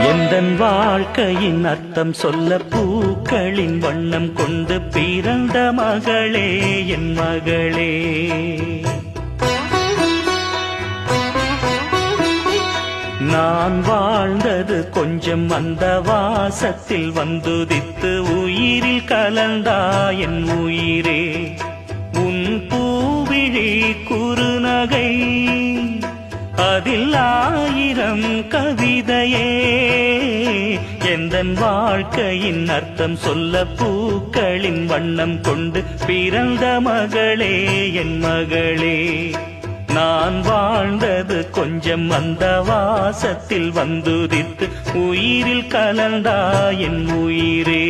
எந்தன் வாழ்க்கையின் அர்த்தம் சொல்ல பூக்களின் வண்ணம் கொண்டு பிறந்த மகளே என் மகளே. நான் வாழ்ந்தது கொஞ்சம் அந்த வாசத்தில் வந்துதித்து உயிரில் கலந்தா என் உயிரே. உன் பூவிழி குறுநகை அதில் 1000 கவிதையே. எந்தன் வாழ்க்கையின் அர்த்தம் சொல்ல பூக்களின் வண்ணம் கொண்டு பிறந்த மகளே என் மகளே. நான் வாழ்ந்தது கொஞ்சம் அந்த வாசத்தில் வந்துதித்து உயிரில் கலந்தா என் உயிரே.